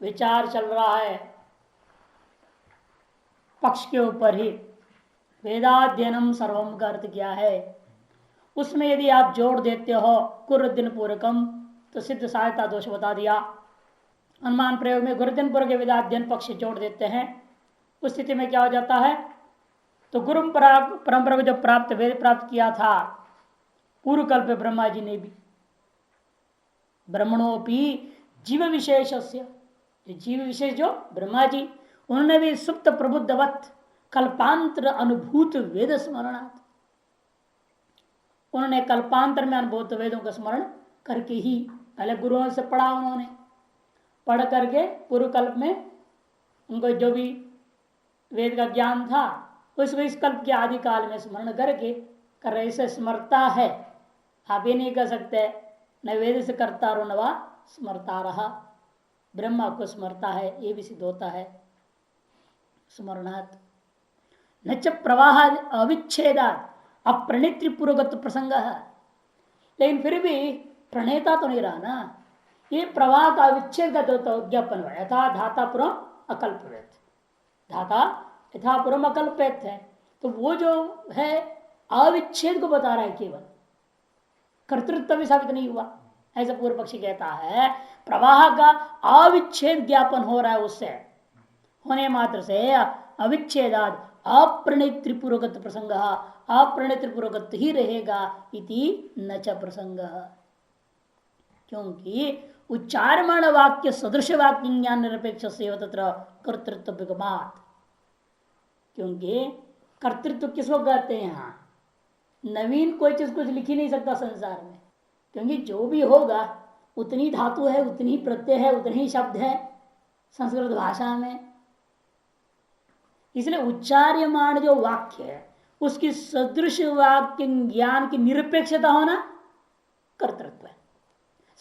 विचार चल रहा है पक्ष के ऊपर ही। वेदाध्ययनम सर्वम का अर्थ क्या है, उसमें यदि आप जोड़ देते हो गुरुदिन पूर्वकम तो सिद्ध सहायता दोष बता दिया। अनुमान प्रयोग में गुरुदिन पूर्वक वेदाध्ययन पक्ष जोड़ देते हैं, उस स्थिति में क्या हो जाता है, तो गुरु परंपरा को जब प्राप्त वेद प्राप्त किया था पूर्व कल्प ब्रह्मा जी ने भी, ब्रह्मणोपी जीव विशेष, जीव विशेष जो ब्रह्मा जी, उन्होंने भी सुप्त प्रबुद्धवत कल्पांतर अनुभूत वेद स्मरणात्, उन्होंने कल्पांतर में अनुभूत वेदों का स्मरण करके ही, पहले गुरुओं से पढ़ा, उन्होंने पढ़ करके पूर्व कल्प में उनको जो भी वेद का ज्ञान था उसको इस कल्प के आदि काल में स्मरण करके कर रहे से स्मरता है। आप ये नहीं कह सकते न वेद से करता रो नवा स्मरता रहा, ब्रह्मा को स्मरता है, ये भी सिद्ध होता है स्मरणात्। न च प्रवाह अविच्छेदात अप्रणेत्री पूर्वगत प्रसंग है, लेकिन फिर भी प्रणेता तो नहीं रहा ना, ये प्रवाह का अविच्छेद का तो ज्ञापन हुआ। यथा धाता पुरम अकल्पवेत, धाता यथा पुरम अकल्पित है, तो वो जो है अविच्छेद को बता रहा है, केवल कर्तृत्व भी साबित नहीं हुआ, ऐसा पूर्व पक्षी कहता है। प्रवाह का अविच्छेद ज्ञापन हो रहा है, उससे होने मात्र से अविच्छेदाद अप्रणित त्रिपुरगत प्रसंग, अप्रणित त्रिपुरगत ही रहेगा इति न च प्रसंग, क्योंकि उच्चारमाण वाक्य सदृश वाक्य ज्ञान निरपेक्ष से तत्र कर्तृत्व विगमात, क्योंकि कर्तृत्व किसको कहते हैं, यहाँ नवीन कोई चीज कुछ लिख ही नहीं सकता संसार में, क्योंकि जो भी होगा उतनी धातु है, उतनी प्रत्यय है, उतने ही शब्द है संस्कृत भाषा में। इसलिए उच्चार्यमाण जो वाक्य है उसकी सदृश वाक्य ज्ञान की निरपेक्षता होना कर्तृत्व है,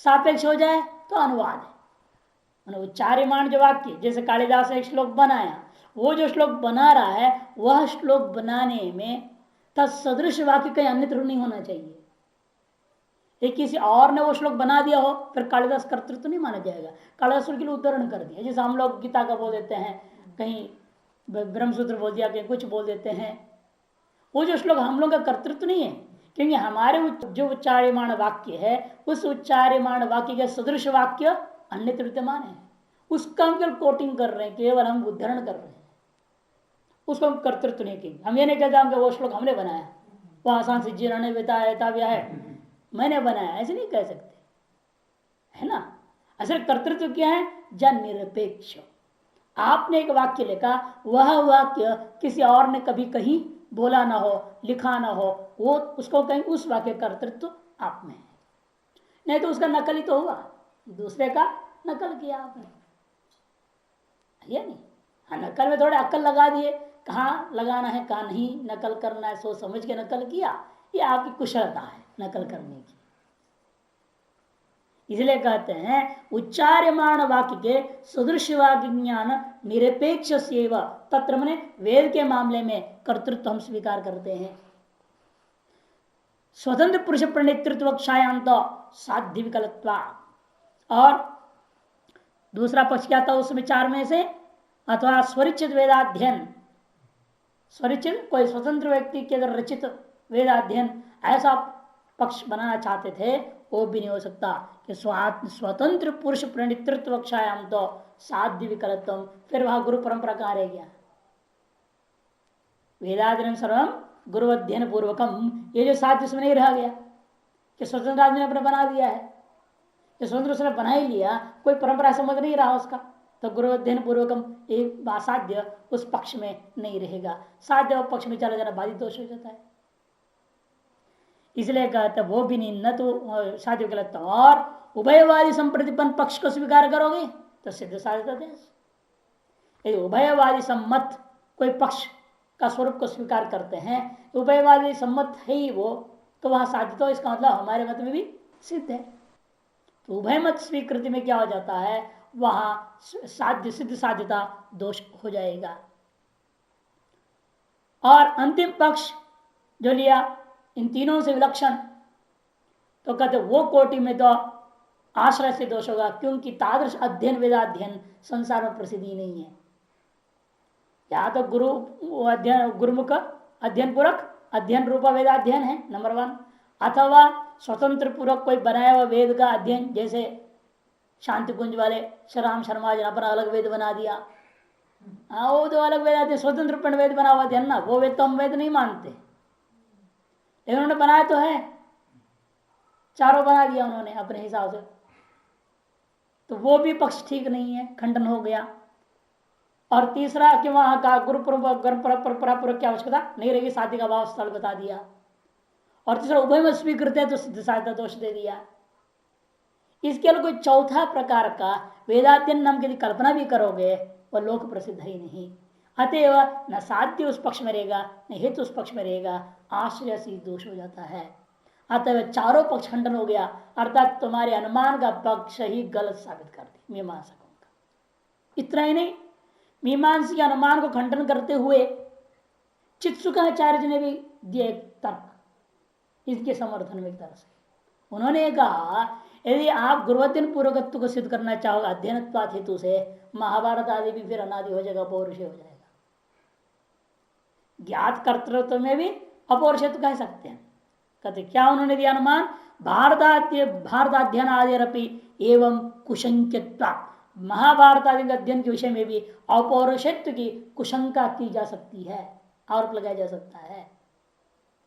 सापेक्ष हो जाए तो अनुवाद है। उच्चार्यमाण जो वाक्य, जैसे कालिदास ने एक श्लोक बनाया, वो जो श्लोक बना रहा है वह श्लोक बनाने में तत्सदृश वाक्य कहीं अन्यत्र नहीं होना चाहिए। एक किसी और ने वो श्लोक बना दिया हो फिर कालिदास कर्तृत्व तो नहीं माना जाएगा। कालिदास के लिए उदाहरण कर दिया, जैसे हम लोग गीता का बोल देते हैं, कहीं ब्रह्मसूत्र बोल दिया, कहीं कुछ बोल देते हैं, वो जो श्लोक हम लोग का कर्तृत्व नहीं है, क्योंकि हमारे जो उच्चार्यमाण वाक्य है उस उच्चार्यमाण वाक्य के सदृश वाक्य अन्यत्र विद्यमान है, उसका हम केवल कोटिंग कर रहे हैं, केवल हम उद्धरण कर रहे हैं, उसको हम कर्तृत्व नहीं कहेंगे। हम ये नहीं कहते हम वो श्लोक हमने बनाया, वो आसान से जीर्ण ने बताया है मैंने बनाया, ऐसे नहीं कह सकते, है ना। असल कर्तृत्व क्या है, जन निरपेक्ष। आपने एक वाक्य लिखा, वह वाक्य किसी और ने कभी कहीं बोला ना हो, लिखा ना हो, वो उसको कहीं उस वाक्य कर्तृत्व आप में है, नहीं तो उसका नकल ही तो हुआ, दूसरे का नकल किया आपने, ये नहीं। हाँ, नकल में थोड़े अक्ल लगा दिए, कहाँ लगाना है कहाँ नहीं, नकल करना है सोच समझ के नकल किया, ये आपकी कुशलता है नकल करने की। इसलिए कहते हैं उच्चार्यमाण वाक्य के सदृश वाक्य ज्ञान निरपेक्ष सेव, तत्र मने वेद के मामले में कर्तृत्व हम स्वीकार करते हैं। स्वतंत्र पुरुष प्रणेतृत्व क्षायांत साध्य विकलत्वा, और दूसरा पक्ष क्या था उसमें चार में से, अथवा स्वरिचित वेदाध्ययन, स्वरिचित कोई स्वतंत्र व्यक्ति के अगर रचित वेदाध्ययन ऐसा पक्ष बनाना चाहते थे वो भी नहीं हो सकता कि स्वतंत्र पुरुष प्रणेतृत्व क्षायाम तो साध्य विकलत्व, फिर वहां गुरु परंपरा कहाँ रह गया। वेदाध्ययन सर्वम गुरु अध्ययन पूर्वकम, ये जो साध्य उसमें नहीं रह गया कि स्वतंत्र आदमी ने अपना बना दिया है, ये स्वतंत्र उसने बना ही लिया, कोई परंपरा समझ नहीं रहा उसका, तो गुरु अध्ययन पूर्वकम एक साध्य उस पक्ष में नहीं रहेगा, साध्य पक्ष में चला जाना बाधित दोष हो जाता है। इसलिए कहते वो भी नहीं, न तो साध्य गलत, और उभयवादी संप्रतिपन्न पक्ष को स्वीकार करोगे तो सिद्ध साध्य देश। यदि उभयवादी सम्मत कोई पक्ष का स्वरूप को स्वीकार करते हैं, तो उभयवादी सम्मत है ही वो, तो वहां साध्य, तो इसका मतलब हमारे मत में भी सिद्ध है। तो उभय मत स्वीकृति में क्या हो जाता है, वहां साध्य सिद्ध साध्यता दोष हो जाएगा। और अंतिम पक्ष जो लिया इन तीनों से विलक्षण, तो कहते वो कोटि में तो आश्रय से दोष होगा, क्योंकि तादृश अध्ययन वेदाध्ययन संसार में प्रसिद्धि नहीं है। या तो गुरु अध्ययन, गुरुमुख अध्ययन पूर्वक अध्ययन रूपा वेदाध्ययन है नंबर 1, अथवा स्वतंत्र पूर्वक कोई बनाया हुआ वेद का अध्ययन, जैसे शांति कुंज वाले श्रीराम शर्मा जी ने अपना अलग वेद बना दिया। हाँ, वो तो अलग वेद आते, स्वतंत्र रूप वेद बना हुआ ध्यान ना, वो वेद तो हम वेद नहीं मानते, लेकिन उन्होंने बनाया तो है, चारों बना दिया उन्होंने अपने हिसाब से, तो वो भी पक्ष ठीक नहीं है, खंडन हो गया। और तीसरा कि वहां का गुरु परंपरा पूर्वक की आवश्यकता नहीं रहेगी, शादी का भाव स्थल बता दिया। और तीसरा उभय में स्वीकृत है तो सिद्ध साधना दोष दे दिया। इसके लिए कोई चौथा प्रकार का वेदाध्ययन नाम की कल्पना भी करोगे वह लोक प्रसिद्ध ही नहीं। अतएव न साध्य उस पक्ष में रहेगा न हेतु उस पक्ष में रहेगा, आश्रय से दोष हो जाता है। अतएव चारों पक्ष खंडन हो गया, अर्थात तुम्हारे अनुमान का पक्ष ही गलत साबित कर दी मीमांसकों का। इतना ही नहीं, मीमांस के अनुमान को खंडन करते हुए चित्सुकाचार्य जी ने भी दिया एक तर्क इसके समर्थन में। एक तरह से उन्होंने कहा, यदि आप गुरुवचन पूर्वकत्व को सिद्ध करना चाहोगे अध्ययन हेतु से, महाभारत आदि भी फिर अनादि हो जाएगा, पौरुष हो जाएगा। ज्ञात कर्तृत्व में भी अपौरुषत्व कह सकते हैं। कहते क्या उन्होंने दिया अनुमान, भारताध्ययन आदि एवं कुशंकित्वा, महाभारत आदि अध्ययन के विषय में भी अपौरुषत्व की कुशंका की जा सकती है, आरोप लगाया जा सकता है।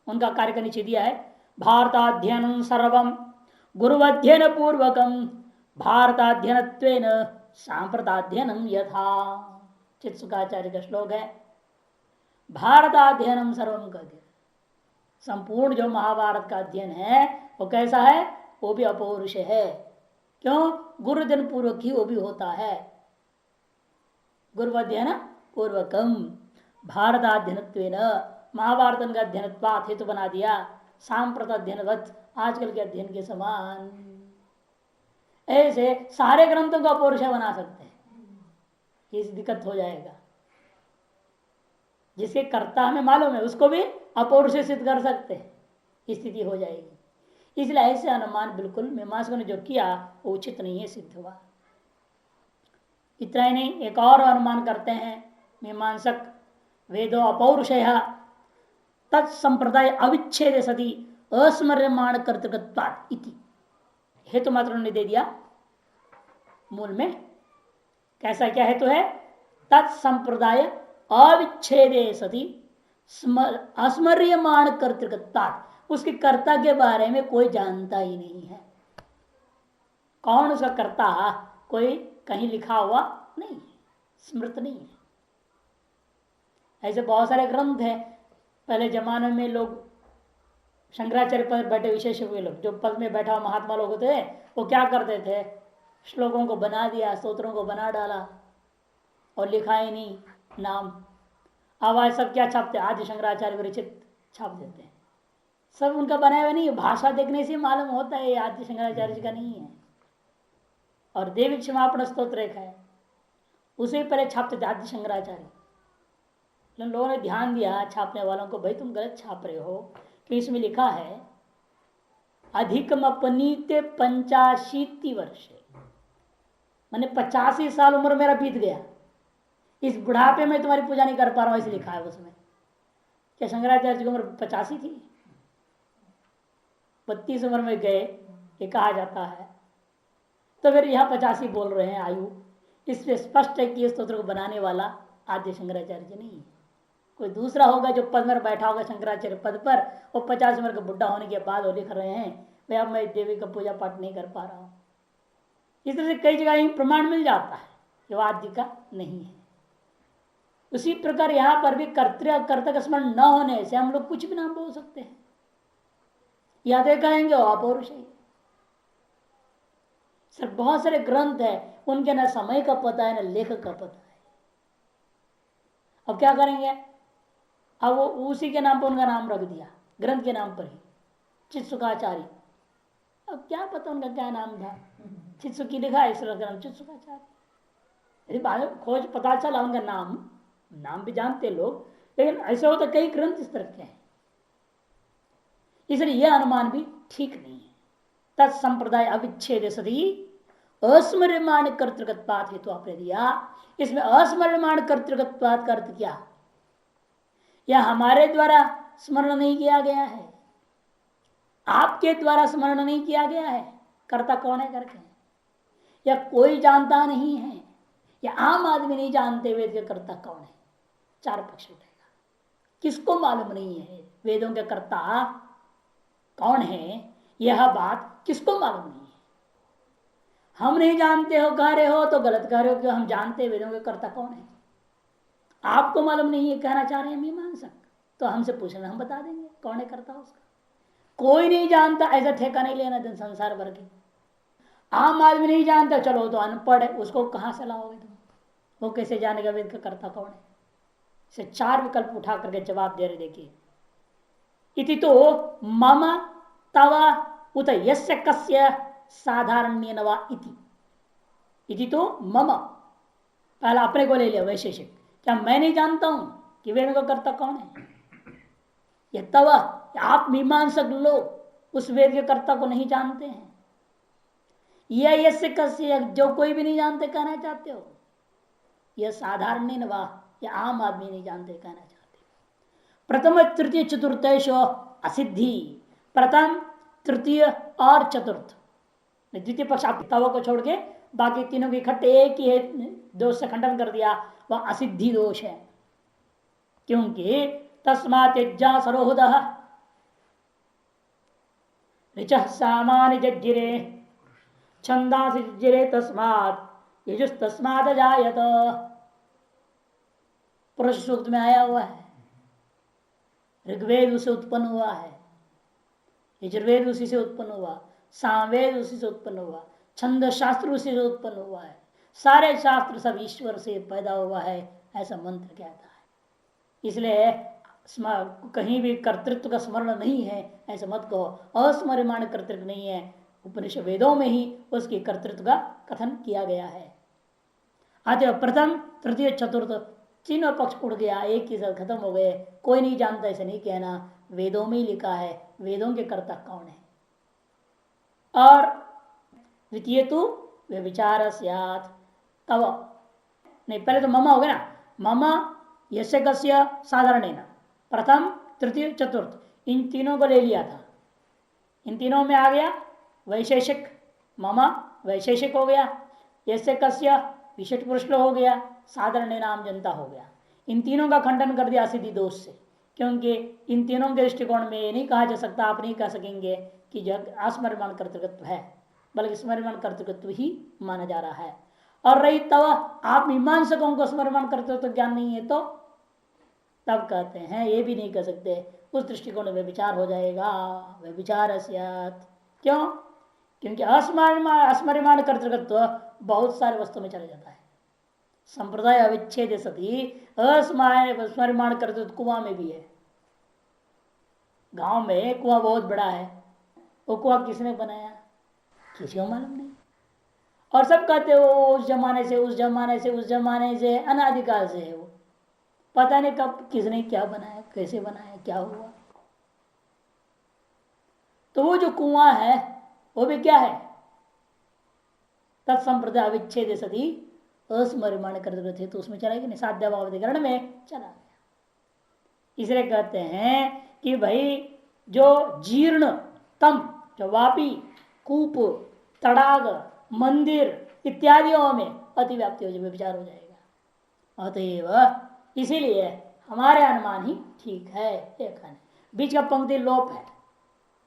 उनका कार्य का नीचे दिया है, भारताध्ययन सर्वम गुरुवध्ययन पूर्वकम भारताध्ययन सांप्रताध्ययनम यथा। चित्सुकाचार्य का श्लोक है। भारताध्ययनम सर्वम का अध्ययन, संपूर्ण जो महाभारत का अध्ययन है वो कैसा है, वो भी अपौरुष है। क्यों, गुरुदिन पूर्वक ही वो भी होता है। गुरुवध्ययन पूर्वकम भारताध्ययन, महाभारत का अध्ययन हेतु बना दिया, सांप्रत अध्ययनवत, आजकल के अध्ययन के समान। ऐसे सारे ग्रंथों को अपौरुष बना सकते हैं, ये दिक्कत हो जाएगा। जिसके कर्ता हमें मालूम है उसको भी अपौरुष सिद्ध कर सकते हैं, स्थिति हो जाएगी। इसलिए ऐसे अनुमान बिल्कुल मीमांसकों ने जो किया वो उचित नहीं है, सिद्ध हुआ। इतना ही नहीं, एक और अनुमान करते हैं मीमांसक, वेदो अपौरुषय तत्संप्रदाय अविच्छेद सती अस्मर्यमाण कर्तृकत्वात् इति। हेतु मात्र उन्होंने दे दिया मूल में। कैसा क्या हेतु है, तत्संप्रदाय अविच्छेदे सती अस्मर्यमाण कर्तृकत्वात्, उसके कर्ता के बारे में कोई जानता ही नहीं है। कौन उसका कर्ता, कोई कहीं लिखा हुआ नहीं है, स्मृत नहीं है। ऐसे बहुत सारे ग्रंथ हैं। पहले जमाने में लोग शंकराचार्य पर बैठे विशेष हुए लोग, जो पद में बैठा हुआ महात्मा लोग होते हैं, वो क्या करते थे, श्लोकों को बना दिया, स्तोत्रों को बना डाला और लिखा ही नहीं नाम। आवाज सब क्या छापते, आदि शंकराचार्य विरचित छाप देते हैं। सब उनका बनाया हुआ नहीं है, भाषा देखने से मालूम होता है आदि शंकराचार्य जी का नहीं है। और देवी क्षमापण स्तोत्र एक है, उसे पहले छापते थे आदि शंकराचार्य। लोगों ने ध्यान दिया छापने वालों को, भाई तुम गलत छाप रहे हो, कि इसमें लिखा है अधिकम अपनीते 85 वर्ष, मैंने 85 साल उम्र मेरा बीत गया, इस बुढ़ापे में तुम्हारी पूजा नहीं कर पा रहा हूं, ऐसे लिखा है उसमें। क्या शंकराचार्य की उम्र 85 थी? 32 उम्र में गए, ये कहा जाता है। तो फिर यहाँ 85 बोल रहे हैं आयु, इससे स्पष्ट है कि इस स्तोत्र को बनाने वाला आद्य शंकराचार्य जी नहीं है, कोई दूसरा होगा जो पद में बैठा होगा शंकराचार्य पद पर, वो 50 उम्र का बुढ़ा होने के बाद वो लिख रहे हैं भाई अब मैं देवी का पूजा पाठ नहीं कर पा रहा हूँ। इस तरह से कई जगह प्रमाण मिल जाता है कि वो आद्य का नहीं है। उसी प्रकार यहाँ पर भी कर्ता का स्मरण न होने से हम लोग कुछ भी नाम बोल सकते हैं, या तो कहेंगे वो अपौरुष है। सर बहुत सारे ग्रंथ है, उनके न समय का पता है न लेखक का पता है। अब क्या करेंगे, अब वो उसी के नाम पर उनका नाम रख दिया, ग्रंथ के नाम पर ही चित्सुकाचार्य। अब क्या पता उनका क्या नाम था, चित्सुकी लिखा है, इसलिए नाम चित्सुकाचार्य। यदि बाद में खोज पता चला उनका नाम भी जानते लोग, लेकिन ऐसा होता कई ग्रंथ इस तरह के हैं। इसलिए यह अनुमान भी ठीक नहीं है। तत्संप्रदाय अविच्छेद सदी अस्मर्यमाण कर्तृकत्वात् हेतु आपने दिया। इसमें अस्मर्यमाण कर्तृकत्वात् का अर्थ क्या? यह हमारे द्वारा स्मरण नहीं किया गया है, आपके द्वारा स्मरण नहीं किया गया है, कर्ता कौन है करके, या कोई जानता नहीं है, या आम आदमी नहीं जानते वेद के कर्ता कौन है। चार पक्ष उठेगा। किसको मालूम नहीं है वेदों के कर्ता कौन है, यह बात किसको मालूम नहीं है। हम नहीं जानते हो कह रहे हो तो गलत कह रहे हो, क्यों? हम जानते वेदों के कर्ता कौन है। आपको मालूम नहीं है कहना चाह रहे हैं मीमांसक, तो हमसे पूछना, हम बता देंगे कौन है कर्ता उसका। कोई नहीं जानता ऐसा ठेका नहीं लेना दिन संसार भर के। आम आदमी नहीं जानता, चलो तो अनपढ़ है, उसको कहां से लाओगे तुम? वो कैसे जानेगा वेद का कर्ता कौन है? इसे चार विकल्प उठा करके जवाब दे रहे। देखिए, इति तो मम तव उत यस्य कस्य साधारण्येन वा इति तो मम, पहला अपने को ले लिया वैशेषिक। क्या मैं नहीं जानता हूं कि वेद का कर्ता कौन है? ये तव, आप मीमांसक लोग उस वेद के कर्ता को नहीं जानते हैं। यह यस्य कस्य, जो कोई भी नहीं जानते कहना चाहते हो। यह साधारण वा, यह आम आदमी नहीं जानते कहना चाहते। प्रथम तृतीय चतुर्थेश असिद्धि, प्रथम तृतीय और चतुर्थ द्वितीय पक्ष आप तव को छोड़ के बाकी तीनों के इकट्ठे एक ही दोष से खंडन कर दिया, वह असिद्धि दोष है। क्योंकि तस्मात् यज्ञा सरोहद ऋचः सामान्य जज्जिरे छंदांसि जज्जिरे तस्मात् यजुस्तस्मात् जायत। पुरुष सूक्त में आया हुआ है। ऋग्वेद उसे उत्पन्न हुआ है, यजुर्वेद उसी से उत्पन्न हुआ, सामवेद उसी से उत्पन्न हुआ, छंद शास्त्र उसी से उत्पन्न हुआ है। सारे शास्त्र सब ईश्वर से पैदा हुआ है, ऐसा मंत्र कहता है। इसलिए कहीं भी कर्तृत्व का स्मरण नहीं है ऐसा मत कहो। अस्मर्यमाण कर्तृत्व नहीं है, उपनिषद वेदों में ही उसकी कर्तृत्व का कथन किया गया है। अतः प्रथम तृतीय चतुर्थ तीनों पक्ष उड़ गया, एक ही साथ खत्म हो गए। कोई नहीं जानता ऐसे नहीं कहना, वेदों में ही लिखा है वेदों के कर्ता कौन है। और द्वितीय तो वे विचार तव नहीं, पहले तो ममा हो गया ना, ममा यस्य कस्य साधारण, प्रथम तृतीय चतुर्थ इन तीनों को ले लिया था। इन तीनों में आ गया वैशेषिक, ममा वैशेषिक हो गया, यस्य कस्य विशिष्ट पुरुष हो गया, साधारण नाम जनता हो गया। इन तीनों का खंडन कर दिया सिद्धि दोष से, क्योंकि इन तीनों के दृष्टिकोण में ये नहीं कहा जा सकता, आप नहीं कह सकेंगे कि जग अस्मर्यमाण कर्तृत्व है, बल्कि स्मर्यमाण कर्तृत्व ही माना जा रहा है। और रही तव, आप मीमांसकों को स्मर्यमाण कर्तृत्व ज्ञान नहीं है तो तब कहते हैं ये भी नहीं कह सकते, उस दृष्टिकोण में विचार हो जाएगा। वह विचार क्यों? क्योंकि अस्मर्यमाण कर्तृत्व बहुत सारे वस्तुओं में चला जाता है। संप्रदाय अविच्छेद सती अस्मर्यमाण कर्तृत्व कुआं में भी है। गांव में कुआं बहुत बड़ा है, वो कुआं किसने बनाया किसी को मालूम नहीं। और सब कहते हो उस जमाने से उस जमाने से उस जमाने से अनादिकाल से है, वो पता नहीं कब किसने क्या बनाया, कैसे बनाया, क्या हुआ। तो वो जो कुआं है वो भी क्या है? तत्संप्रदाय अविच्छेद सती अस्मर्यमाण कर्तृत्व थे, तो उसमें चला नहीं, साध्याभावाधिकरण में चला गया। इसलिए कहते हैं कि भाई जो जीर्ण तम, जो वापी, कूप, तड़ाग, मंदिर इत्यादियों में अतिव्याप्ति हो जाए, विचार हो जाएगा। अतएव इसीलिए हमारे अनुमान ही ठीक है। एक बीच का पंक्ति लोप है,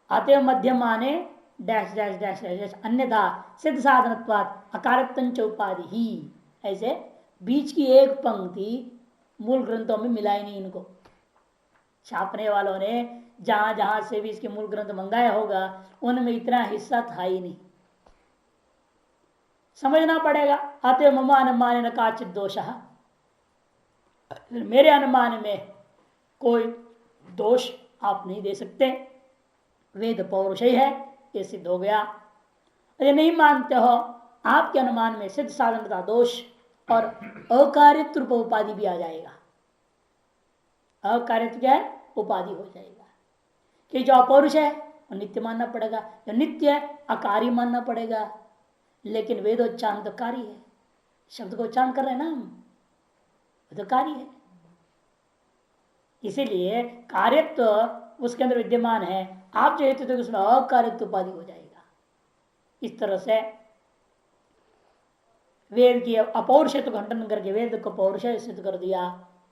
अतएव मध्यम माने डैश डैश डैश डैश अन्यथा सिद्ध साधनत्वात् अकारत्तंच उपाधि ही। ऐसे बीच की एक पंक्ति मूल ग्रंथों में मिलाई नहीं, इनको छापने वालों ने जहां जहां से भी इसके मूल ग्रंथ मंगाया होगा उनमें इतना हिस्सा था ही नहीं। समझना पड़ेगा। अतः मम अनुमान न काचित दोष, मेरे अनुमान में कोई दोष आप नहीं दे सकते, वेद पौरुष ही है, ये सिद्ध हो गया। यदि नहीं मानते हो, आपके अनुमान में सिद्ध साधन का दोष और अकार्यत्व रूप उपाधि भी आ जाएगा। अकार्यत्व क्या है? उपाधि हो जाएगा कि जो अपौरुष है और नित्य मानना पड़ेगा। जो नित्य है अकार्य मानना पड़ेगा। लेकिन वेदोच्चारण तो कार्य है, शब्द को उच्चारण कर रहे हैं ना हम, तो कार्य है। इसीलिए कार्यत्व उसके अंदर विद्यमान है। आप जो हेतु तो उसमें अकार्यत्व उपाधि हो जाएगा। इस तरह से वेद की अपौरुषत्व खंडन करके वेद को पौरुष सिद्ध कर दिया।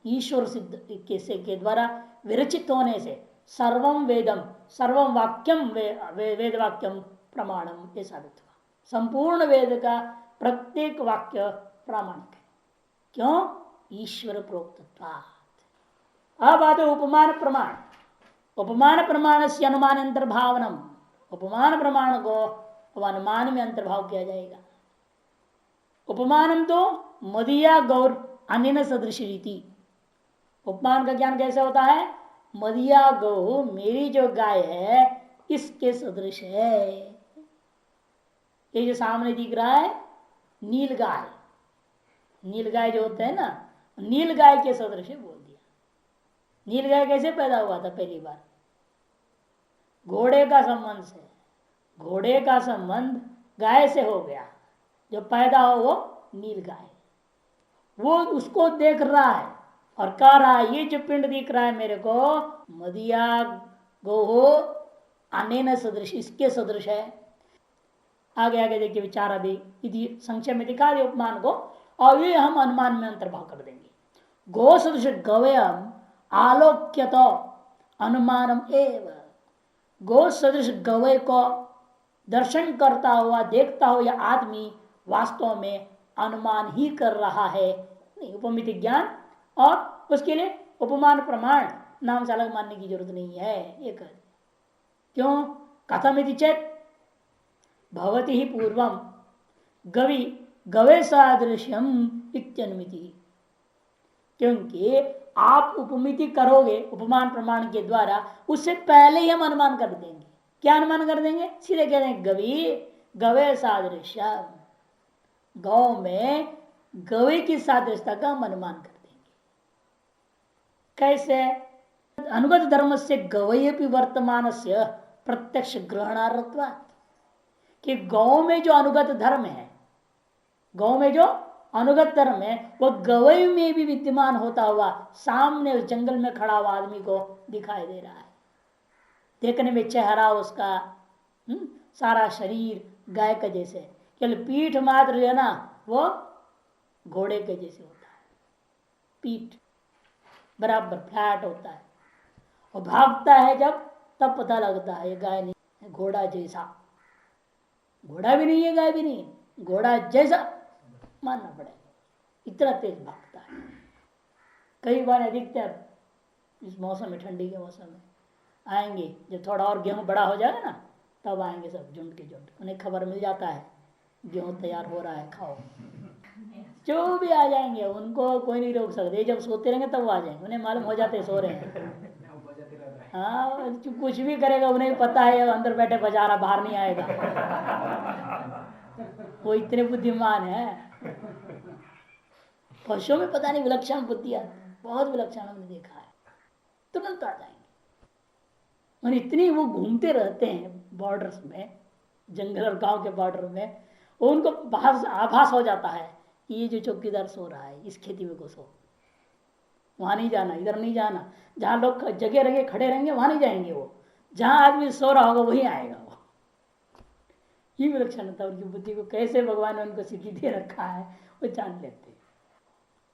ईश्वर सिद्ध के द्वारा विरचित होने से सर्वम वेदम सर्वम वाक्यम वेद वाक्यम प्रमाणम ये साबित हुआ। संपूर्ण वेद का प्रत्येक वाक्य प्रामाणिक है। क्यों? ईश्वर प्रोक्तत्वात्। अब आते उपमान प्रमाण। उपमान प्रमाण से अनुमान अंतर्भावनम। उपमान प्रमाण को अनुमान में अंतर्भाव किया जाएगा। उपमानम तो मदिया गौर अन्य सदृश रीति। उपमान का ज्ञान कैसे होता है? मदिया गौ मेरी जो गाय है इसके सदृश है। ये जो सामने दिख रहा है नील गाय, नील गाय जो होते हैं ना, नील गाय के सदृश बोल दिया। नील गाय कैसे पैदा हुआ था? पहली बार घोड़े का संबंध से। घोड़े का संबंध गाय से हो गया, जो पैदा हो वो नील गाय। वो उसको देख रहा है और कह रहा है ये जो पिंड दिख रहा है मेरे को मदिया गो अनेन सदृश, इसके सदृश है। आगे आगे देखिए विचार अभी संक्षेप में दिखा दे उपमान को, और ये हम अनुमान में अंतर्भाव कर देंगे। गो सदृश गवयम आलोक्यत अनुमानम एव। गो सदृश गवय को दर्शन करता हुआ देखता हुआ आदमी वास्तव में अनुमान ही कर रहा है, नहीं उपमिति ज्ञान, और उसके लिए उपमान प्रमाण नाम से अलग मानने की जरूरत नहीं है। एक क्यों? कथम चेत भवती ही पूर्वम गवि गवे सादृश्यम इत्यनुमिति। क्योंकि आप उपमिति करोगे उपमान प्रमाण के द्वारा, उससे पहले ही हम अनुमान कर देंगे। क्या अनुमान कर देंगे? सीधे कह देंगे गवि गवे सादृश्यम, गौ में गवे की सादृश्यता का हम अनुमान कर देंगे। कैसे? अनुगत धर्म से गवय भी वर्तमान से प्रत्यक्ष ग्रहणार्थत्व। कि गौ में जो अनुगत धर्म है, गौ में जो अनुगत धर्म है वो गवय में भी विद्यमान होता हुआ सामने उस जंगल में खड़ा हुआ आदमी को दिखाई दे रहा है। देखने में चेहरा उसका सारा शरीर गाय का जैसे, केवल पीठ मात्र जो है ना वो घोड़े के जैसे होता है। पीठ बराबर फ्लैट होता है और भागता है जब तब पता लगता है ये गाय नहीं है, घोड़ा जैसा। घोड़ा भी नहीं है गाय भी नहीं, घोड़ा जैसा मानना पड़ेगा, इतना तेज भागता है। कई बार अधिकतर इस मौसम में, ठंडी के मौसम में आएंगे, जब थोड़ा और गेहूं बड़ा हो जाएगा ना तब आएंगे सब झुंड के झुंड। उन्हें खबर मिल जाता है गेहूं तैयार हो रहा है, खाओ। जो भी आ जाएंगे उनको कोई नहीं रोक सकते। जब सोते रहेंगे तब वो आ जाएंगे, उन्हें मालूम हो जाते सो रहे हैं। हाँ कुछ भी करेगा उन्हें पता है अंदर बैठे बजा बाहर नहीं आएगा। वो इतने बुद्धिमान है। पशुओं में पता नहीं विलक्षण बुद्धि आती, बहुत विलक्षण हमने देखा है, तुरंत आ जाएंगे। और इतनी वो घूमते रहते हैं बॉर्डर्स में, जंगल और गांव के बॉर्डर में, उनको आभास हो जाता है कि ये जो चौकीदार सो रहा है इस खेती में घुसो, वहां नहीं जाना, इधर नहीं जाना। जहां लोग जगह रहेंगे खड़े रहेंगे वहां नहीं जाएंगे, वो जहां आदमी सो रहा होगा वही आएगा। वो ये विलक्षणता उनकी बुद्धि को कैसे भगवान ने उनको सिद्धि दे रखा है वो जान लेते हैं।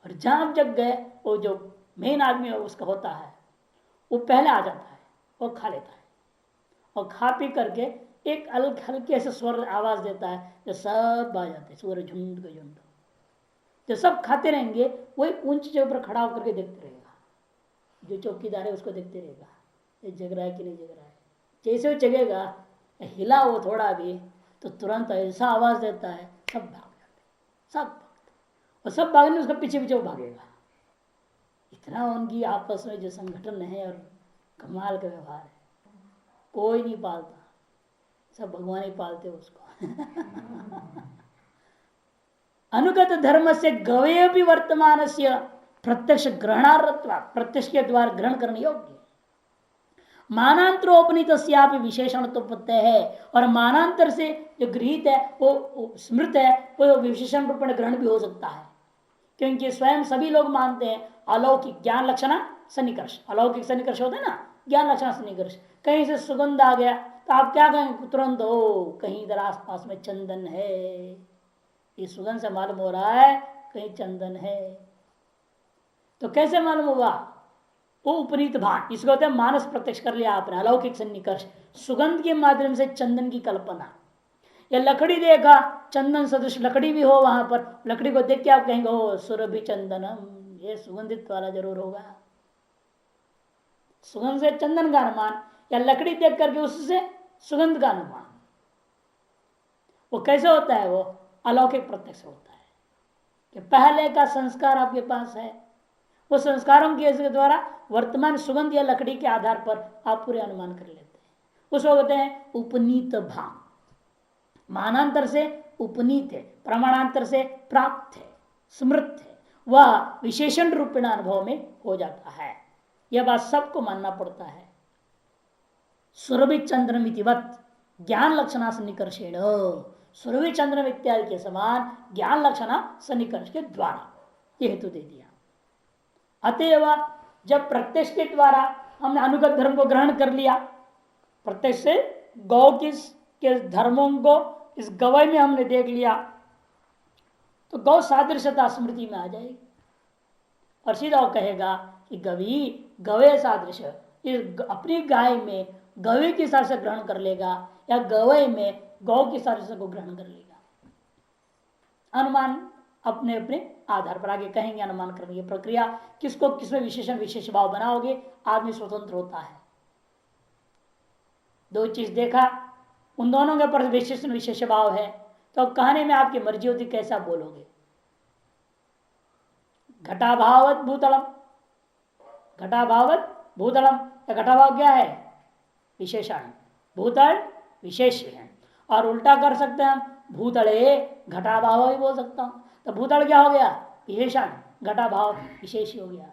और जहां जग गए वो जो मेन आदमी उसका होता है वो पहले आ जाता है, वो खा लेता है और खा पी करके एक हल्के से स्वर आवाज देता है, जो सब आ जाते हैं सूर्य झुंड के झुंड। जो सब खाते रहेंगे वही ऊंच के ऊपर खड़ा होकर के देखते रहेगा, जो चौकीदार है उसको देखते रहेगा ये जग रहा है कि नहीं जग रहा है। जैसे वो जगेगा हिला वो थोड़ा भी तो तुरंत ऐसा आवाज देता है, सब भाग जाते, सब भागते, और सब भागने उसका पीछे पीछे वो भागेगा। इतना उनकी आपस में जो संगठन है और कमाल का व्यवहार है, कोई नहीं पालता, सब भगवान ही पालते उसको। अनुगत धर्म से गवे भी वर्तमान से प्रत्यक्ष ग्रहणार्थत्व, प्रत्यक्ष के द्वारा ग्रहण करने योग्य। मानांतरोपनीत विशेषण तो पत्ते है, और मानांतर से जो गृहित है वो स्मृत है, वो विशेषण रूप में ग्रहण भी हो सकता है। क्योंकि स्वयं सभी लोग मानते हैं अलौकिक ज्ञान लक्षणा सन्निकर्ष, अलौकिक सन्निकर्ष होता है ना, ज्ञान लक्षणा सन्निकर्ष। कहीं से सुगंध आ गया तो आप क्या कहेंगे तुरंत, ओ कहीं इधर आसपास में चंदन है, इस सुगंध से मालूम हो रहा है कहीं चंदन है। तो कैसे मालूम होगा, वो उपनीत भान, इसको होता है मानस प्रत्यक्ष कर लिया आपने, अलौकिक सन्निकर्ष, सुगंध के माध्यम से चंदन की कल्पना। या लकड़ी देखा, चंदन सदृश लकड़ी भी हो वहां पर, लकड़ी को देख के आप कहेंगे ओ सुरभि चंदनम, ये सुगंधित वाला जरूर होगा। सुगंध से चंदन का अनुमान, या लकड़ी देख करके उससे सुगंध का अनुमान। वो कैसे होता है, वो अलौकिक प्रत्यक्ष होता है कि पहले का संस्कार आपके पास है, वो संस्कारों के द्वारा वर्तमान सुगंध या लकड़ी के आधार पर आप पूरे अनुमान कर लेते हैं। उसको कहते हैं उपनीत भान। मानांतर से उपनीत है, प्रमाणांतर से प्राप्त है, स्मृत है, वह विशेषण रूपेण अनुभव में हो जाता है। यह बात सबको मानना पड़ता है। सुरभि चंद्रमितिवत ज्ञान लक्षणा सन्निकर्षेण, सुरभि चंद्रम इत्यादि के समान ज्ञान लक्षणा सन्निकर्ष के द्वारा यह हेतु दे दिया। अतएव जब प्रत्यक्ष के द्वारा हमने अनुगत धर्म को ग्रहण कर लिया, प्रत्यक्ष से गौ के धर्मों को इस गवय में हमने देख लिया, तो गौ सादृश्यता स्मृति में आ जाएगी और सीधा वो कहेगा कि गवी गवय सादृश्य, इस अपनी गाय में गवय के साथ से ग्रहण कर लेगा या गवय में गौ के सादृश्य को ग्रहण कर लेगा। अनुमान अपने अपने आधार पर आगे कहेंगे, अनुमान करने की प्रक्रिया किसको किसमें विशेषण विशेष भाव बनाओगे, आदमी स्वतंत्र होता है। दो चीज देखा, उन दोनों के पर विशेषण विशेष भाव है, तो कहने में आपकी मर्जी होती कैसा बोलोगे। घटाभावत भूतलम, घटाभावत भूतलम, या घटाभाव क्या है, विशेषण, भूतल विशेष है। और उल्टा कर सकते हैं हम, भूतले घटाभाव भी बोल सकता हूं। तो भूतल क्या हो गया, विशेषण, घटाभाव विशेष हो गया।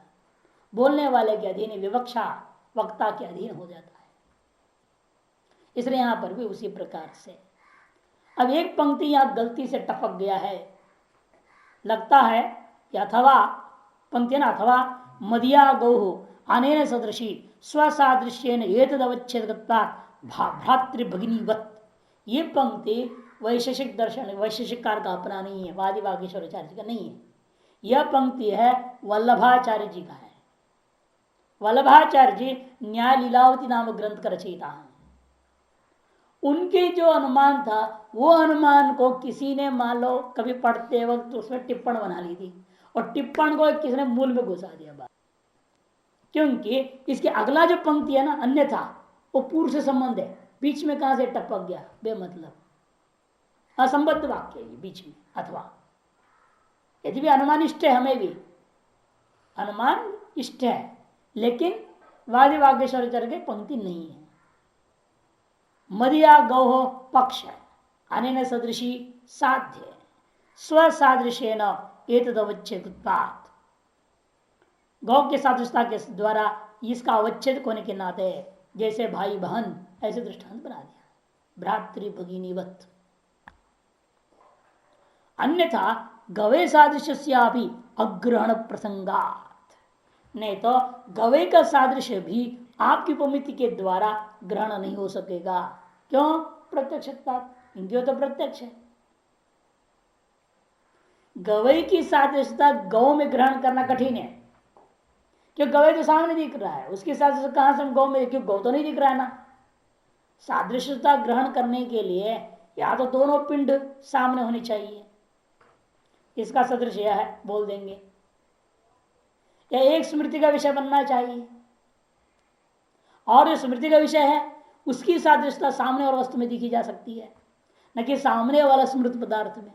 बोलने वाले के अधीन, विवक्षा वक्ता के अधीन हो जाता है। इसलिए यहां पर भी उसी प्रकार से अब एक पंक्ति यहां गलती से टपक गया है, लगता है कि अथवा पंक्ति ना, अथवा मदिया गौ अनेन सदृशी स्वसादृश्येन एतदवच्छेदकत्वात् भ्रातृभगिनीवत्, ये पंक्ति वैशेषिक दर्शन वैशेषिक कार का अपना नहीं है, वादी वागेश्वराचार्य जी का नहीं है। यह पंक्ति है वल्लभाचार्य जी का है। वल्लभाचार्य जी न्याय लीलावती नामक ग्रंथ का रचयिता है। उनके जो अनुमान था वो अनुमान को किसी ने मान लो कभी पढ़ते वक्त तो उसमें टिप्पण बना ली थी, और टिप्पण को किसी ने मूल में घुसा दिया बात। क्योंकि इसके अगला जो पंक्ति है ना, अन्यथा वो पूर्व से संबंध है, बीच में कहां से टपक गया बेमतलब, असंबद्ध वाक्य है बीच में। अथवा यदि भी अनुमान इष्ट है, हमें भी अनुमान इष्ट है, लेकिन वादी वागेश्वराचार्य की पंक्ति नहीं है। मदिया गौ पक्ष अनेन सदृशी साध्य स्वसादृश्येन एतदवच्छेदत्वात्, गौ के सादृशता के द्वारा इसका अवच्छेद होने के नाते जैसे भाई बहन ऐसे दृष्टांत बना दिया, भ्रातृ भगिनीवत्। अन्यथा गवे सादृश्य अग्रहण प्रसंगात, नहीं तो गवे का सादृश्य भी आपकी उपमिति के द्वारा ग्रहण नहीं हो सकेगा। क्यों, प्रत्यक्षता, इनकी तो प्रत्यक्ष है। गवई की सादृश्यता गौ में ग्रहण करना कठिन है, क्यों गवई तो सामने दिख रहा है, उसके साथ कहां से हम गौ में, क्यों गौ तो नहीं दिख रहा है ना। सादृश्यता ग्रहण करने के लिए या तो दोनों पिंड सामने होने चाहिए, इसका सदृश यह है बोल देंगे, या एक स्मृति का विषय बनना चाहिए, और जो स्मृति का विषय है उसकी सादृश्यता सामने और वस्तु में दिखी जा सकती है, न कि सामने वाला स्मृत पदार्थ में।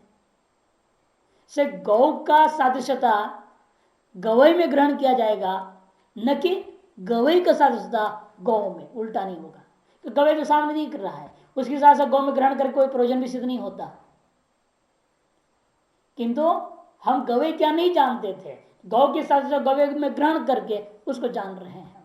से गौ का सादृश्यता गवई में ग्रहण किया जाएगा, न कि गवई का सादृश्यता गौ में, उल्टा नहीं होगा। तो गवई तो सामने दिख रहा है, उसके साथ साथ गौ में ग्रहण करके कोई प्रयोजन भी सिद्ध नहीं होता। किंतु हम गवई क्या नहीं जानते थे, गौ के साथ गवई में ग्रहण करके उसको जान रहे हैं।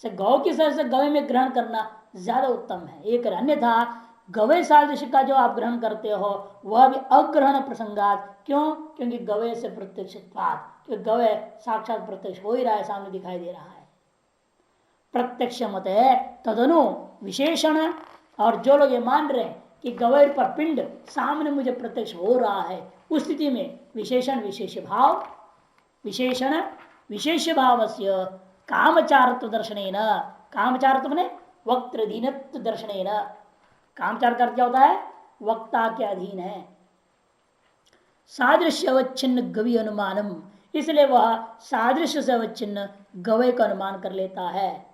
से गौ की तरह से गवे में ग्रहण करना ज्यादा उत्तम है एक अन्यथा गवय सादृश्य का जो आप ग्रहण करते हो वह भी अग्रहण प्रसंगात। क्यों? क्योंकि गवय से प्रत्यक्ष, क्योंकि गवय साक्षात प्रत्यक्ष हो ही रहा है, सामने दिखाई दे रहा है, प्रत्यक्ष मत है। तदनु विशेषण, और जो लोग ये मान रहे हैं कि गवय पर पिंड सामने मुझे प्रत्यक्ष हो रहा है, उस स्थिति में विशेषण विशेष भाव, विशेषण विशेष भाव से कामचारत्व दर्शन, कामचारत्व ने वक्त्रधीनत्व दर्शन, कामचार का क्या होता है? वक्ता के अधीन है। सादृश्य अवच्छिन्न गवि अनुमानम, इसलिए वह सादृश्य से अवच्छिन्न गवय का अनुमान कर लेता है।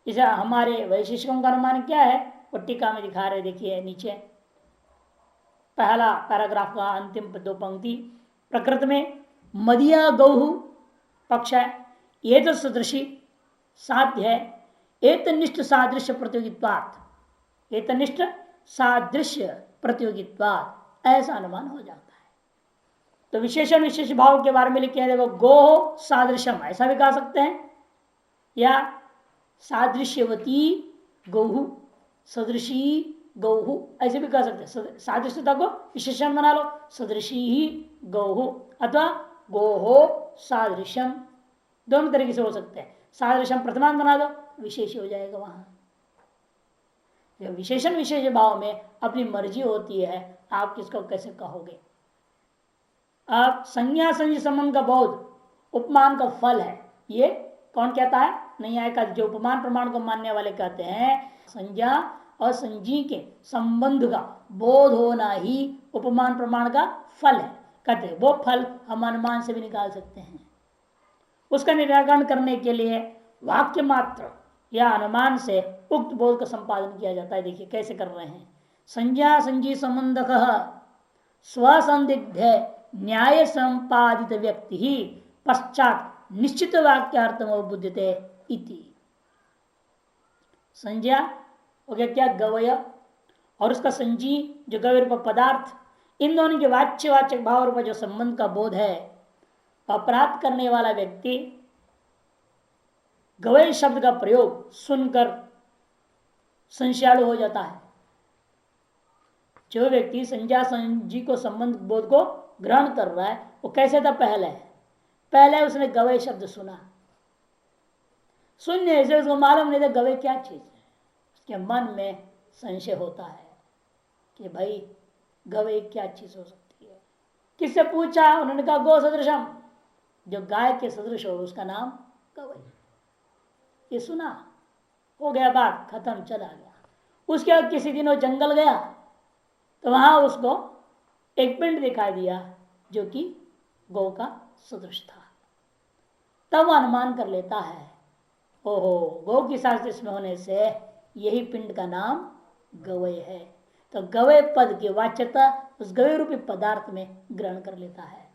इसे हमारे वैशिष्टों का अनुमान क्या है वो टीका में दिखा रहे, देखिए नीचे पहला पैराग्राफ का अंतिम दो पंक्ति। प्रकृत में मदिया गौहु पक्ष है, ये तो सदृशी साध्य है, एतनिष्ठ सादृश्य प्रतियोगित्वात्, एतनिष्ठ सादृश्य प्रतियोगित्वात् ऐसा अनुमान हो जाता है। तो विशेषण विशेष भाव के बारे में लिखे हैं, देखो गो सादृश्यम ऐसा भी कह सकते हैं, या सादृश्यवती गौहु, सदृशी गौहु ऐसे भी कह सकते हैं। सादृश्यता को विशेषण बना लो, सदृशी ही गौहु अथवा गोहो सादृश्यम, दोनों तरीके से हो सकते हैं। सादृश्यम प्रथमान बना दो, विशेष हो जाएगा। वहां विशेषण विशेष भाव में अपनी मर्जी होती है, आप किसको कैसे कहोगे। आप संज्ञा संज्ञ संबंध का बोध उपमान का फल है, ये कौन कहता है? नहीं आएगा। जो उपमान प्रमाण को मानने वाले कहते हैं संज्ञा और संजी के संबंध का बोध होना ही उपमान प्रमाण का फल है, कहते हैं वो फल हम अनुमान से भी निकाल सकते हैं। उसका निराकरण करने के लिए वाक्य मात्र या अनुमान से उक्त बोध का संपादन किया जाता है। देखिए कैसे कर रहे हैं। संज्ञा संजी संबंध स्वसंदिग्ध न्याय संपादित व्यक्ति ही पश्चात निश्चित वाक्यार्थम अवबुद्धते इति। संज्ञा हो गया क्या? गवय, और उसका संजी जो गवय रूप पदार्थ, इन दोनों के वाच्य वाचक भाव रूप जो संबंध का बोध है प्राप्त करने वाला व्यक्ति गवय शब्द का प्रयोग सुनकर संशयालु हो जाता है। जो व्यक्ति संज्ञा संजी को संबंध बोध को ग्रहण कर रहा है वो कैसे था? पहले उसने गवय शब्द सुना, सुनने से उसको मालूम नहीं था गवय क्या चीज है। उसके मन में संशय होता है कि भाई गवय क्या चीज हो सकती है। किससे पूछा? उन्होंने कहा गो सदृशम, जो गाय के सदृश हो उसका नाम गवय। ये सुना, हो गया, बात खत्म, चला गया। उसके बाद किसी दिन वो जंगल गया तो वहां उसको एक पिंड दिखाई दिया जो कि गौ का सदृश था। तब अनुमान कर लेता है ओहो गौ की शास्त्र इसमें होने से यही पिंड का नाम गवय है। तो गवय पद की वाच्यता उस गवय रूपी पदार्थ में ग्रहण कर लेता है।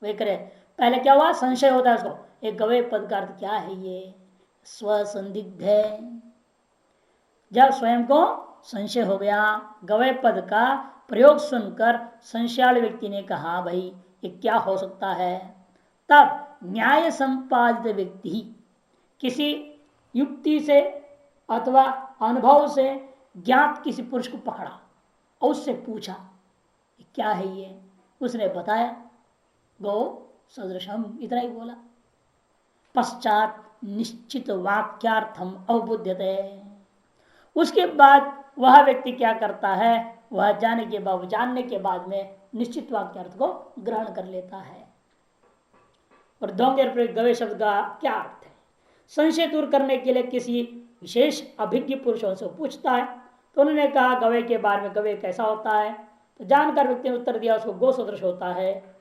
वे करे पहले क्या हुआ? संशय होता है उसको, एक गवय पद का अर्थ क्या है? ये स्वसंदिग्ध है। जब स्वयं को संशय हो गया, गवय पद का प्रयोग सुनकर संशयालु व्यक्ति ने कहा भाई ये क्या हो सकता है, तब न्याय संपादित व्यक्ति किसी युक्ति से अथवा अनुभव से ज्ञात किसी पुरुष को पकड़ा और उससे पूछा क्या है ये, उसने बताया गो सदृशम, इतना ही बोला। पश्चात निश्चित वाक्यार्थम अवबुध्यते, उसके बाद वह व्यक्ति क्या करता है? वह जानने के बाद में निश्चित वाक्यार्थ को ग्रहण कर लेता है। और दोंगे गवय शब्द का क्या अर्थ है? संशय दूर करने के लिए किसी विशेष अभिज्ञ पुरुषों से पूछता है। तो उन्होंने कहा गवय के बारे में, गवय कैसा होता है? तो जानकर व्यक्ति ने उत्तर दिया उसको गो सदृश होता है।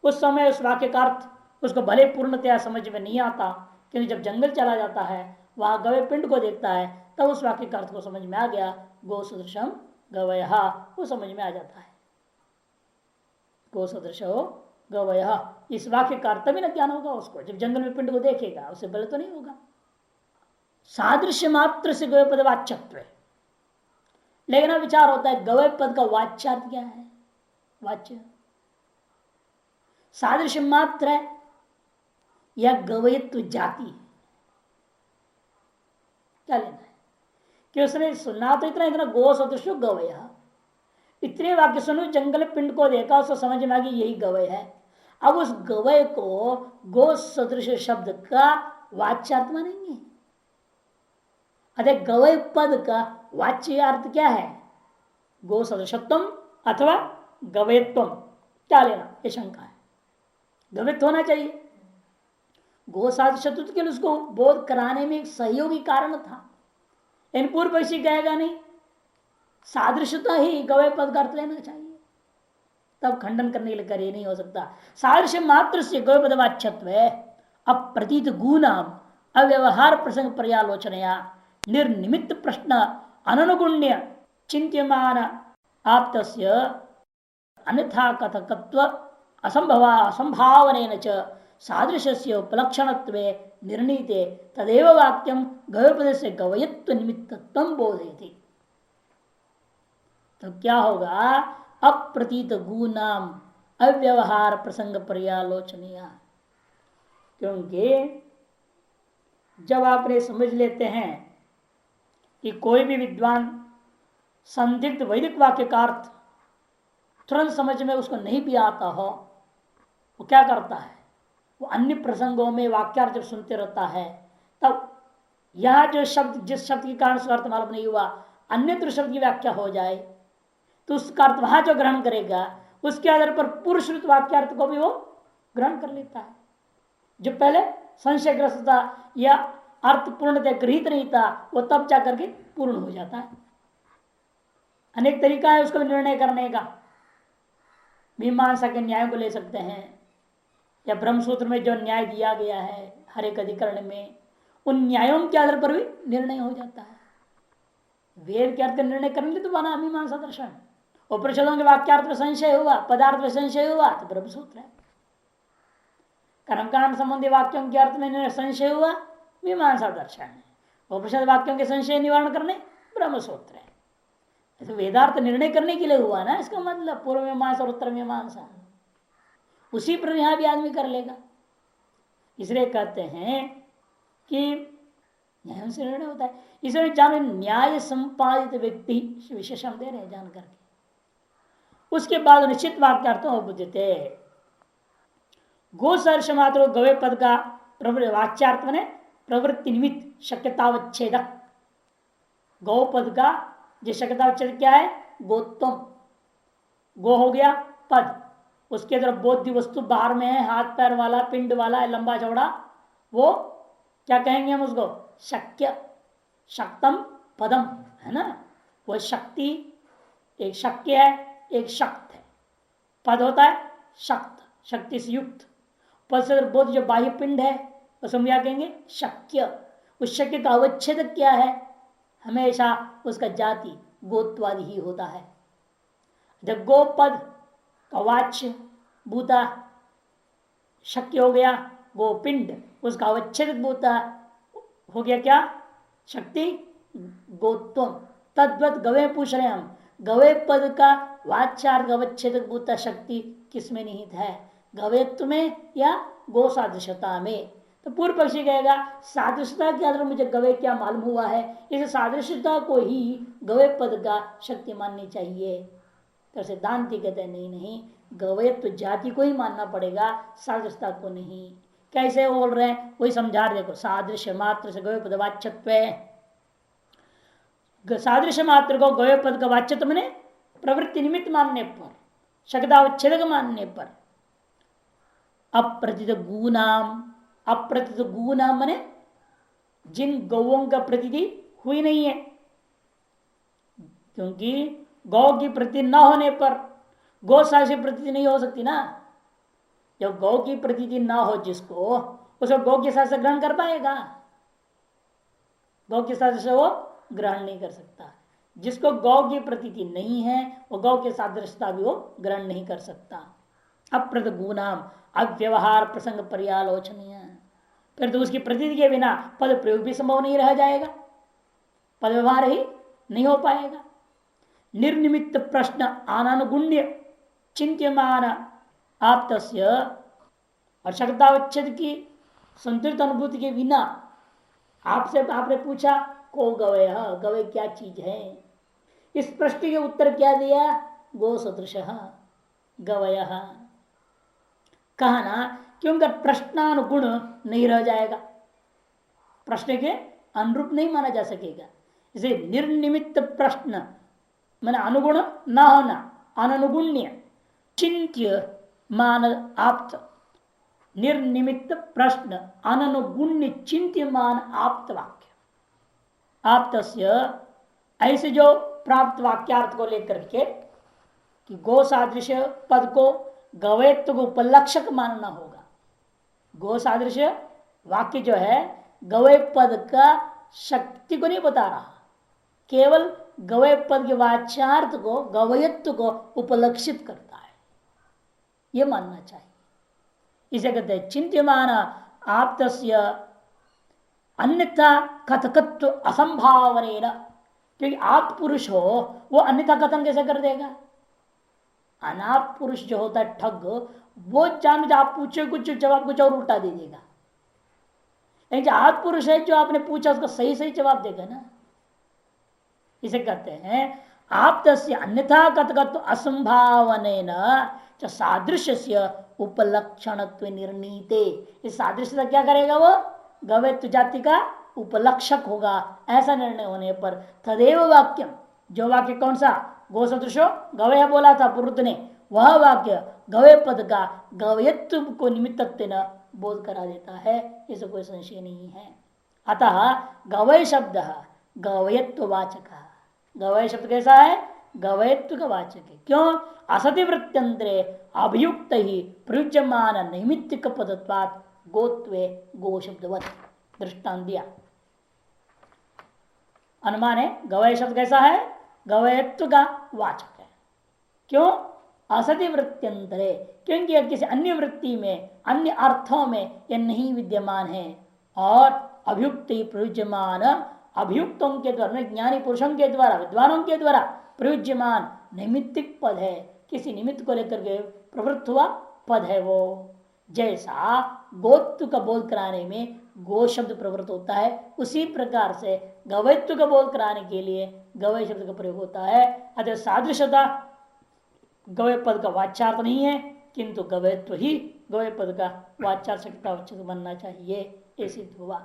उस समय उस वाक्य का अर्थ उसको भले पूर्णतया समझ में नहीं आता, क्योंकि जब जंगल चला जाता है वहां गवय पिंड को देखता है तब उस वाक्य का अर्थ को समझ में आ गया, गो सदृशम गवयः, वो समझ में आ जाता है गो सदृशो गवयः। इस वाक्य का अर्थ भी ना ज्ञान होगा उसको, जब जंगल में पिंड को देखेगा, उससे भले तो नहीं होगा। सादृश्य मात्र से गवय पद वाच्यत्व, लेकिन अब विचार होता है गवय पद का वाच्यार्थ क्या है? वाच्य सादृश्य मात्र है या गवयत्व जाति? क्या लेना है कि उसने सुना तो इतना इतना गो सदृश गवय, इतने वाक्य सुनो, जंगल पिंड को देखा, उसको समझ में आ गई यही गवय है। अब उस गवय को गो सदृश शब्द का वाच्यार्थ मानेंगे। अतः गवय पद का वाच्य अर्थ क्या है? गो सदृशत्व अथवा गवयत्व। क्या लेना, ये शंका है। गवयत्व होना चाहिए। गो सदृशत्व के लिए उसको बोध कराने में एक सहयोगी कारण था। इन पूर्व पक्षी कहेगा नहीं, सादृश्यता ही गवय पद का अर्थ लेना चाहिए, तब खंडन करने के लिए करे नहीं हो सकता। सादृश्य मात्र से गवय पदवाच्यत्व अप्रतीत गुणाम अव्यवहार प्रसंग पर्यालोचनया निर्निमित्त प्रश्न अननुगुण्य चिंत्यमान आप्तस्य अन्यथा कथकत्व असंभावनेन च सादृश्यस्य उपलक्षणत्वे निर्णीते तदेव वाक्यम गवयपदस्य गवयत्व निमित्तत्वं बोधयति। तो क्या होगा? अप्रतीत गुणाम अव्यवहार प्रसंग पर्यालोचनीय। क्योंकि जब आपने समझ लेते हैं कि कोई भी विद्वान संदिग्ध वैदिक वाक्य का अर्थ तुरंत समझ में उसको नहीं भी आता हो, वो क्या करता है? वो अन्य प्रसंगों में वाक्यार्थ जब सुनते रहता है, तब यह जो शब्द, जिस शब्द के कारण उसका अर्थ मालूम नहीं हुआ, अन्य शब्द की व्याख्या हो जाए तो उसका अर्थ वहां जो ग्रहण करेगा उसके आधार पर पुरुषृत वाक्यार्थ को भी वो ग्रहण कर लेता है। जो पहले संशयग्रस्त था या अर्थ पूर्णतः गृहित नहीं था, वो तब जाकर के पूर्ण हो जाता है। अनेक तरीका है उसको निर्णय करने का। मीमांसा के न्याय को ले सकते हैं, या ब्रह्मसूत्र में जो न्याय दिया गया है हर एक अधिकरण में, उन न्यायों के आधार पर भी निर्णय हो जाता है। वेद के अर्थ का निर्णय करने तो बना मीमांसा दर्शन। उपनिषदों के वाक्यार्थ में संशय हुआ, पदार्थ में संशय हुआ तो ब्रह्मसूत्र है। कर्मकांड संबंधी वाक्यों के अर्थ में संशय हुआ, मीमांसा दर्शन है। उपनिषद वाक्यों के संशय निवारण करने ब्रह्मसूत्र है। तो वेदार्थ निर्णय करने के लिए हुआ ना, इसका मतलब पूर्व मीमांसा और उत्तर मीमांसा उसी पर यहां भी आदमी कर लेगा। इसलिए कहते हैं कि न्याय से निर्णय होता है। इसलिए जान न्याय संपादित व्यक्ति विशेषण दे रहे जान करके। उसके बाद निश्चित वाक्यार्थ उपदिते गो सर्ष मात्र गवे पद का वाच्यार्थ में प्रवृत्ति निमित्त शक्यतावच्छेदक। गौ पद का जो शक्यतावच्छेद क्या है? गोत्वम। गो हो गया पद, उसके तरफ बोध्य वस्तु बाहर में है, हाथ पैर वाला, पिंड वाला, लंबा चौड़ा, वो क्या कहेंगे हम उसको? शक्य, शक्तम पदम, है ना। वो शक्ति एक शक्य है, एक शक्त है। पद होता है शक्त, शक्ति से युक्त। पद से बोध जो बाह्य पिंड है उसको क्या कहेंगे? शक्य। उस शक्य का अवच्छेद क्या है? हमेशा उसका जाति गोत्वादि ही होता है। जब गोपद का वाच्य भूता शक्य हो गया, गोपिंड उसका अवच्छेद भूता हो गया क्या? शक्ति गोत्व। तद्वत गवे पूछ रहे हम, गवे पद का वाच्यार्थ अवच्छेद भूता शक्ति किसमें निहित है? गवेत्व में या गो सादृश्यता में? तो पूर्व पक्षी कहेगा सादृश्यता के आधार मुझे गवे क्या मालूम हुआ है, इस सादृश्यता को ही गवे पद का शक्ति माननी चाहिए। तो सिद्धांति कहते हैं नहीं नहीं, गवेत्व जाति को ही मानना पड़ेगा, सादृश्यता को नहीं। कैसे बोल रहे हैं वही समझा रहे। देखो, सादृश्य मात्र से गवे पद वाच्यत्व, सादृश्य मात्र को गवे पद का वाच्यत्व मैंने प्रवृत्ति निमित्त मानने पर, शक्तावच्छेदक मानने पर, अप्रतीत गुणाम, अप्रतीत गुणाम माने जिन गौओं का प्रतीति हुई नहीं है, क्योंकि गौ की प्रतीति न होने पर गौ सादृश्य प्रतीति नहीं हो सकती ना। जब गौ की प्रतीति ना हो जिसको, उसको गौ के साथ से ग्रहण कर पाएगा? गौ के साथ से वो ग्रहण नहीं कर सकता। जिसको गौ की प्रतीति नहीं है वो गौ के सादृश्यता भी वो ग्रहण नहीं कर सकता। अप्रत गुणाम अव्यवहार प्रसंग पर्यालोचनीय, फिर तो उसकी प्रतीति के बिना पद प्रयोग भी संभव नहीं रह जाएगा, पद व्यवहार ही नहीं हो पाएगा। निर्निमित्त प्रश्न अनानुगुण्य चिंत्यमान आप्तस्य, और शक्तावच्छेद की संतुलित अनुभूति के बिना आपसे आपने पूछा को गवय, गवय क्या चीज है? इस प्रश्न के उत्तर क्या दिया? गो सदृश गवय। कहा ना क्योंकि प्रश्नानुगुण नहीं रह जाएगा, प्रश्न के अनुरूप नहीं माना जा सकेगा। इसे निर्निमित्त प्रश्न मैंने अनुगुण न होना, अनुगुण्य चिंत्य मान आप्त, निर्निमित्त प्रश्न अनुगुण्य चिंत्यमान आप्त वाक्य। आप्त ऐसे जो प्राप्त वाक्यार्थ को लेकर के कि गो सादृश पद को गवैत्व को उपलक्षक मानना होगा। गो सादृश वाक्य जो है गवय पद का शक्ति को नहीं बता रहा, केवल गवय पद के वाच्यार्थ को गवयत्व को उपलक्षित करता है, यह मानना चाहिए। इसे कहते हैं चिंत्यमान आप्तस्य अन्यथा कथकत्व असंभावनेन। क्योंकि आप पुरुष हो वो अन्यथा कथन कैसे कर देगा? अनाप पुरुष जो होता है ठग, वो जान आप पूछे कुछ जवाब कुछ और उल्टा दे देगा। लेकिन जो आप पुरुष है जो आपने पूछा उसका सही सही जवाब देगा ना। इसे कहते हैं आप तस्य अन्यथा कथकत्व असंभावनेन च सादृश्य से उपलक्षणत्व निर्णीते। इस सादृश्य क्या करेगा? वो गवैत्व जाति का उपलक्षक होगा। ऐसा निर्णय होने पर तदेव वाक्यम, जो वाक्य कौन सा? गो सदृशो गवय बोला था पुरुष ने, वह वाक्य गवय पद का गवयत्व को निमित्त बोध करा देता है, इसे कोई संशय नहीं है। अतः गवय शब्द गवयत्व वाचक। गवय शब्द कैसा है? गवयत्व का वाचक है। क्यों? असति वृत्त्यंतरे अभियुक्त ही प्रयुज्यमान नैमित्तिक पदत्वात् गोत्वे गो शब्दवत दृष्टांत दिया। अनुमान है गवय शब्द कैसा है? गवयत्व का वाचक है। क्यों? असति वृत्त्यंतरे, क्योंकि यह किसी अन्य वृत्ति में अन्य अर्थों में यह नहीं विद्यमान है। और अभियुक्त ही प्रयुज्यमान, अभियुक्तों के द्वारा ज्ञानी पुरुषों के द्वारा विद्वानों के द्वारा प्रयुज्यमान नैमित्तिक पद है, किसी निमित्त को लेकर के प्रवृत्त हुआ पद है वो। जैसा गोत्व का बोध कराने में गो शब्द प्रवृत्त होता है, उसी प्रकार से गवैत्व का बोध कराने के लिए गवय शब्द का प्रयोग होता है। अतः सादृश्यता गवय पद का वाच्यार्थ नहीं है, किंतु गवैत्व ही गवय पद का वाच्यार्थ बनना चाहिए, ऐसे हुआ।